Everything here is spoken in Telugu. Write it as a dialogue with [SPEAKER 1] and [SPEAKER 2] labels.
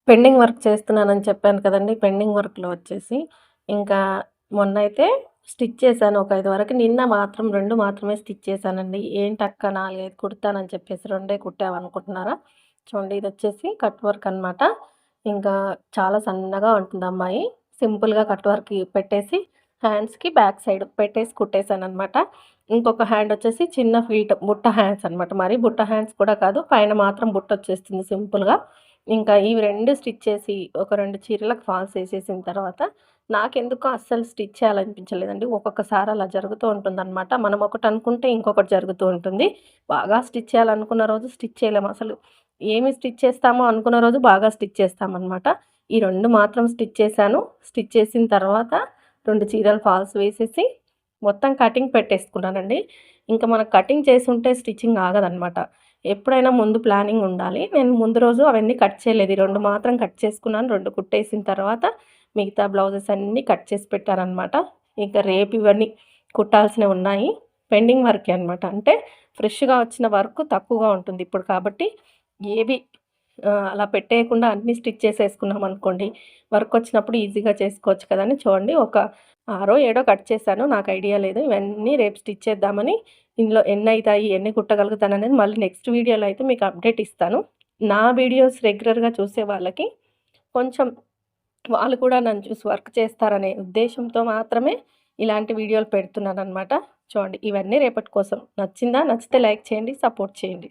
[SPEAKER 1] పెండింగ్ వర్క్ చేస్తున్నానని చెప్పాను కదండీ! పెండింగ్ వర్క్‌లో వచ్చేసి ఇంకా మొన్నైతే స్టిచ్ చేశాను ఒక 5 వరకు. నిన్న మాత్రం 2 మాత్రమే స్టిచ్ చేశానండి. ఏంటక్క 4, 5 కుడతానని చెప్పేసి 2 కుట్టావనుకుంటున్నారా? చూడండి ఇదొచ్చేసి కట్ వర్క్ అనమాట. ఇంకా చాలా సన్నగా ఉంటుంది అమ్మాయి. సింపుల్‌గా కట్ వర్క్ పెట్టేసి హ్యాండ్స్‌కి బ్యాక్ సైడ్ పెట్టేసి కుట్టేసాననమాట. ఇంకొక హ్యాండ్ వచ్చేసి చిన్న ఫీట్ బుట్ట హ్యాండ్స్ అనమాట. మరి బుట్ట హ్యాండ్స్ కూడా కాదు. పైన మాత్రం బుట్టొచ్చేస్తుంది సింపుల్‌గా. ఇంకా ఇవి 2 స్టిచ్ చేసి, ఒక 2 చీరలకు ఫాల్స్ ఏసేసిన తర్వాత, నాకెందుకో అస్సలు స్టిచ్ చేయాలనిపించలేదండి. ఒక్కొక్కసారి అలా జరుగుతూ ఉంటుందనమాట. మనం ఒకటనుకుంటే ఇంకొకటి జరుగుతూ ఉంటుంది. బాగా స్టిచ్ చేయాలనుకున్న రోజు స్టిచ్ చేయలేము. అసలు ఏమి స్టిచ్ చేస్తామో అనుకున్న రోజు బాగా స్టిచ్ చేస్తామనమాట. ఈ 2 మాత్రం స్టిచ్ చేశాను. స్టిచ్ చేసిన తర్వాత 2 చీరలు ఫాల్స్ వేసేసి, మొత్తం కటింగ్ పెట్టేసుకున్నానండి. ఇంక మనకు కటింగ్ చేసుంటే స్టిచ్చింగ్ ఆగదనమాట. ఎప్పుడైనా ముందు ప్లానింగ్ ఉండాలి. నేను ముందు రోజు అవన్నీ కట్ చేయలేదు. ఈ 2 మాత్రం కట్ చేసుకున్నాను. 2 కుట్టేసిన తర్వాత మిగతా బ్లౌజెస్ అన్నీ కట్ చేసి పెట్టాననమాట. ఇక రేపు ఇవన్నీ కుట్టాల్సినవి ఉన్నాయి. పెండింగ్ వర్కే అనమాట. అంటే ఫ్రెష్‌గా వచ్చిన వర్క్ తక్కువగా ఉంటుంది ఇప్పుడు కాబట్టి ఏవి అలా పెట్టేయకుండా అన్నీ స్టిచ్ చేసేసుకున్నామనుకోండి, వర్క్ వచ్చినప్పుడు ఈజీగా చేసుకోవచ్చు కదని చూడండి ఒక ఆరో, ఏడో కట్ చేశాను. నాకు ఐడియా లేదు. ఇవన్నీ రేపు స్టిచ్ చేద్దామని ఇందులో ఎన్నయితాయి, ఎన్ని కుట్టగలుగుతాననేది మళ్ళీ నెక్స్ట్ వీడియోలో అయితే మీకు అప్డేట్ ఇస్తాను. నా వీడియోస్ రెగ్యులర్‌గా చూసే వాళ్ళకి కొంచెం వాళ్ళు కూడా నన్ను చూసి వర్క్ చేస్తారనే ఉద్దేశ్యంతో మాత్రమే ఇలాంటి వీడియోలు పెడుతున్నాననమాట. చూడండి ఇవన్నీ రేపటి కోసం. నచ్చిందా? నచ్చితే లైక్ చేయండి, సపోర్ట్ చేయండి.